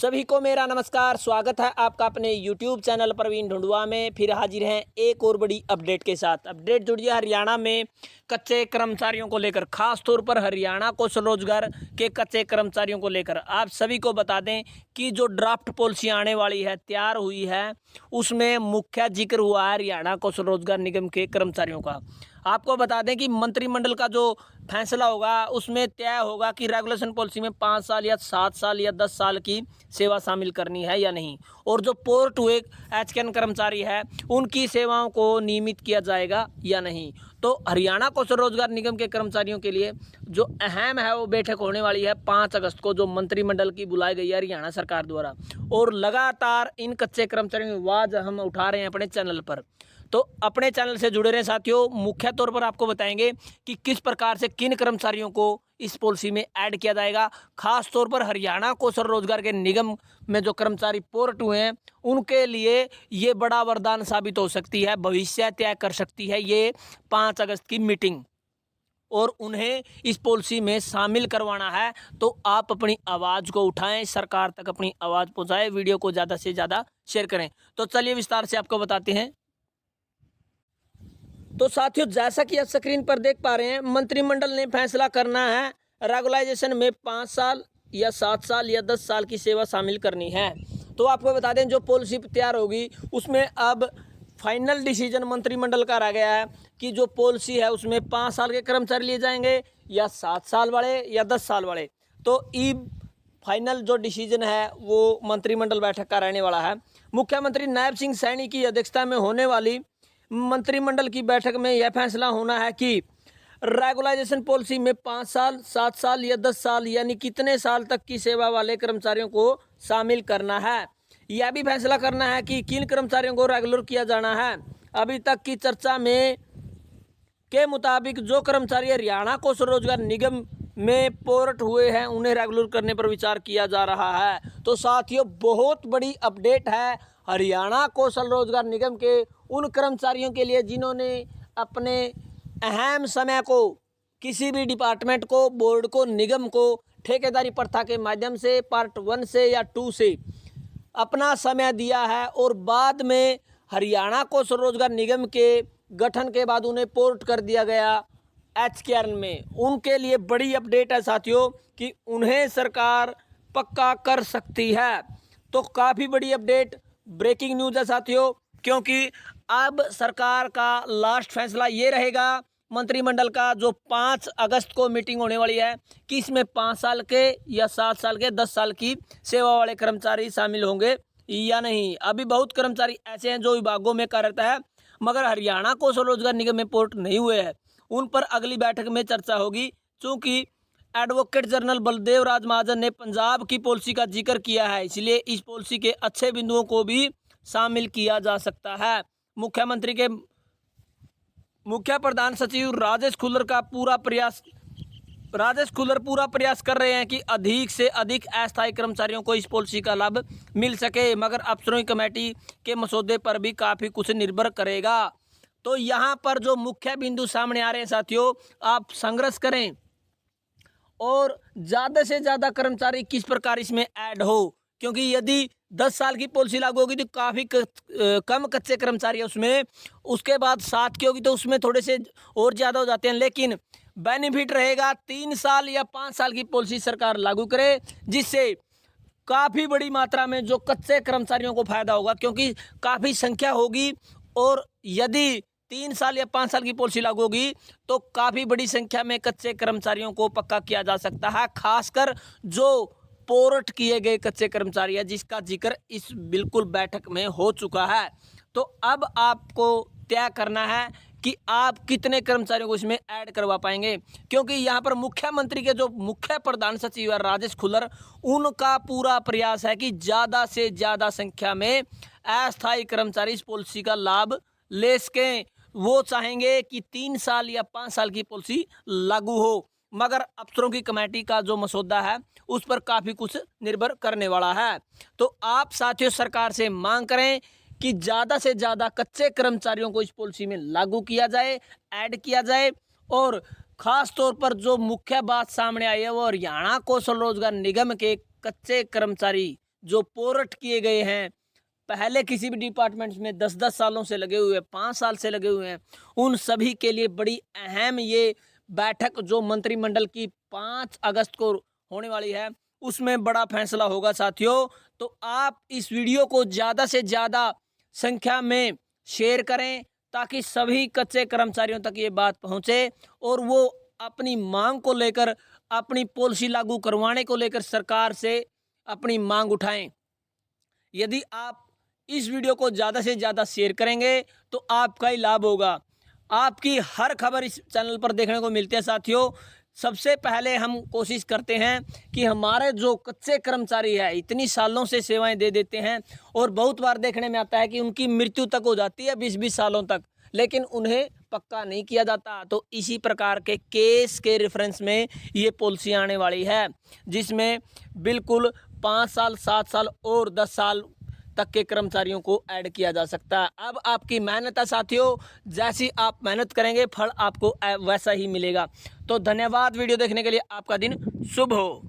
सभी को मेरा नमस्कार। स्वागत है आपका अपने YouTube चैनल प्रवीण ढूंढुआ में। फिर हाजिर हैं एक और बड़ी अपडेट के साथ। अपडेट जुड़ी है हरियाणा में कच्चे कर्मचारियों को लेकर, खास तौर पर हरियाणा कौशल रोजगार के कच्चे कर्मचारियों को लेकर। आप सभी को बता दें कि जो ड्राफ्ट पॉलिसी आने वाली है, तैयार हुई है, उसमें मुख्य जिक्र हुआ है हरियाणा कौशल रोजगार निगम के कर्मचारियों का। आपको बता दें कि मंत्रिमंडल का जो फैसला होगा उसमें तय होगा कि रेगुलेशन पॉलिसी में 5 साल या 7 साल या 10 साल की सेवा शामिल करनी है या नहीं, और जो पोर्ट हुए एचकेएन कर्मचारी है उनकी सेवाओं को नियमित किया जाएगा या नहीं। तो हरियाणा कौशल रोजगार निगम के कर्मचारियों के लिए जो अहम है वो बैठक होने वाली है 5 अगस्त को, जो मंत्रिमंडल की बुलाई गई है हरियाणा सरकार द्वारा। और लगातार इन कच्चे कर्मचारियों की आवाज़ हम उठा रहे हैं अपने चैनल पर, तो अपने चैनल से जुड़े रहें साथियों। मुख्य तौर पर आपको बताएंगे कि किस प्रकार से किन कर्मचारियों को इस पॉलिसी में ऐड किया जाएगा। खास तौर पर हरियाणा कौशल रोजगार के निगम में जो कर्मचारी पोर्ट हुए हैं उनके लिए ये बड़ा वरदान साबित हो सकती है, भविष्य तय कर सकती है ये 5 अगस्त की मीटिंग, और उन्हें इस पॉलिसी में शामिल करवाना है। तो आप अपनी आवाज़ को उठाएं, सरकार तक अपनी आवाज़ पहुंचाएं, वीडियो को ज़्यादा से ज़्यादा शेयर करें। तो चलिए विस्तार से आपको बताते हैं। तो साथियों, जैसा कि आप स्क्रीन पर देख पा रहे हैं, मंत्रिमंडल ने फैसला करना है रेगुलाइजेशन में 5 साल या 7 साल या 10 साल की सेवा शामिल करनी है। तो आपको बता दें जो पॉलिसी तैयार होगी उसमें अब फाइनल डिसीजन मंत्रिमंडल का रह गया है कि जो पॉलिसी है उसमें 5 साल के कर्मचारी लिए जाएंगे या 7 साल वाले या 10 साल वाले। तो ई फाइनल जो डिसीजन है वो मंत्रिमंडल बैठक का रहने वाला है। मुख्यमंत्री नायब सिंह सैनी की अध्यक्षता में होने वाली मंत्रिमंडल की बैठक में यह फैसला होना है कि रेगुलाइजेशन पॉलिसी में 5 साल, 7 साल या 10 साल यानी कितने साल तक की सेवा वाले कर्मचारियों को शामिल करना है। यह भी फैसला करना है कि किन कर्मचारियों को रेगुलर किया जाना है। अभी तक की चर्चा में के मुताबिक जो कर्मचारी हरियाणा कौशल रोजगार निगम में पोर्ट हुए हैं उन्हें रेगुलर करने पर विचार किया जा रहा है। तो साथियों, बहुत बड़ी अपडेट है हरियाणा कौशल रोजगार निगम के उन कर्मचारियों के लिए जिन्होंने अपने अहम समय को किसी भी डिपार्टमेंट को, बोर्ड को, निगम को ठेकेदारी प्रथा के माध्यम से पार्ट 1 से या 2 से अपना समय दिया है, और बाद में हरियाणा कौशल रोजगार निगम के गठन के बाद उन्हें पोर्ट कर दिया गया एचकेएन में। उनके लिए बड़ी अपडेट है साथियों कि उन्हें सरकार पक्का कर सकती है। तो काफ़ी बड़ी अपडेट, ब्रेकिंग न्यूज़ है साथियों, क्योंकि अब सरकार का लास्ट फैसला ये रहेगा मंत्रिमंडल का जो 5 अगस्त को मीटिंग होने वाली है कि इसमें 5 साल के या 7 साल के 10 साल की सेवा वाले कर्मचारी शामिल होंगे या नहीं। अभी बहुत कर्मचारी ऐसे हैं जो विभागों में कार्यरत है मगर हरियाणा कौशल रोजगार निगम में पोर्ट नहीं हुए हैं। उन पर अगली बैठक में चर्चा होगी, चूँकि एडवोकेट जनरल बलदेव राज महाजन ने पंजाब की पॉलिसी का जिक्र किया है, इसलिए इस पॉलिसी के अच्छे बिंदुओं को भी शामिल किया जा सकता है। मुख्यमंत्री के मुख्य प्रधान सचिव राजेश खुल्लर पूरा प्रयास कर रहे हैं कि अधिक से अधिक अस्थायी कर्मचारियों को इस पॉलिसी का लाभ मिल सके, मगर अफसरों की कमेटी के मसौदे पर भी काफ़ी कुछ निर्भर करेगा। तो यहाँ पर जो मुख्य बिंदु सामने आ रहे हैं साथियों, आप संघर्ष करें और ज़्यादा से ज़्यादा कर्मचारी किस प्रकार इसमें ऐड हो, क्योंकि यदि 10 साल की पॉलिसी लागू होगी तो काफ़ी कम कच्चे कर्मचारी है उसमें, उसके बाद 7 की होगी तो उसमें थोड़े से और ज़्यादा हो जाते हैं। लेकिन बेनिफिट रहेगा 3 साल या 5 साल की पॉलिसी सरकार लागू करे, जिससे काफ़ी बड़ी मात्रा में जो कच्चे कर्मचारियों को फायदा होगा, क्योंकि काफ़ी संख्या होगी। और यदि 3 साल या 5 साल की पॉलिसी लागू होगी तो काफ़ी बड़ी संख्या में कच्चे कर्मचारियों को पक्का किया जा सकता है, खासकर जो पोर्ट किए गए कच्चे कर्मचारी है, जिसका जिक्र इस बिल्कुल बैठक में हो चुका है। तो अब आपको तय करना है कि आप कितने कर्मचारियों को इसमें ऐड करवा पाएंगे, क्योंकि यहाँ पर मुख्यमंत्री के जो मुख्य प्रधान सचिव है राजेश खुल्लर, उनका पूरा प्रयास है कि ज़्यादा से ज़्यादा संख्या में अस्थायी कर्मचारी इस पॉलिसी का लाभ ले सकें। वो चाहेंगे कि 3 साल या 5 साल की पॉलिसी लागू हो, मगर अफसरों की कमेटी का जो मसौदा है उस पर काफ़ी कुछ निर्भर करने वाला है। तो आप साथियों सरकार से मांग करें कि ज़्यादा से ज़्यादा कच्चे कर्मचारियों को इस पॉलिसी में लागू किया जाए, ऐड किया जाए। और ख़ास तौर पर जो मुख्य बात सामने आई है वो हरियाणा कौशल रोजगार निगम के कच्चे कर्मचारी जो पोर्ट किए गए हैं, पहले किसी भी डिपार्टमेंट में 10-10 सालों से लगे हुए हैं, 5 साल से लगे हुए हैं, उन सभी के लिए बड़ी अहम ये बैठक जो मंत्रिमंडल की 5 अगस्त को होने वाली है, उसमें बड़ा फैसला होगा साथियों। तो आप इस वीडियो को ज़्यादा से ज़्यादा संख्या में शेयर करें ताकि सभी कच्चे कर्मचारियों तक ये बात पहुंचे और वो अपनी मांग को लेकर, अपनी पॉलिसी लागू करवाने को लेकर सरकार से अपनी मांग उठाएं। यदि आप इस वीडियो को ज़्यादा से ज़्यादा शेयर करेंगे तो आपका ही लाभ होगा। आपकी हर खबर इस चैनल पर देखने को मिलती है साथियों। सबसे पहले हम कोशिश करते हैं कि हमारे जो कच्चे कर्मचारी है, इतनी सालों से सेवाएं दे देते हैं और बहुत बार देखने में आता है कि उनकी मृत्यु तक हो जाती है 20-20 सालों तक, लेकिन उन्हें पक्का नहीं किया जाता। तो इसी प्रकार के केस के रेफरेंस में ये पॉलिसी आने वाली है, जिसमें बिल्कुल 5 साल, 7 साल और 10 साल तक के कर्मचारियों को ऐड किया जा सकता है। अब आपकी मेहनत है साथियों, जैसी आप मेहनत करेंगे फल आपको वैसा ही मिलेगा। तो धन्यवाद वीडियो देखने के लिए, आपका दिन शुभ हो।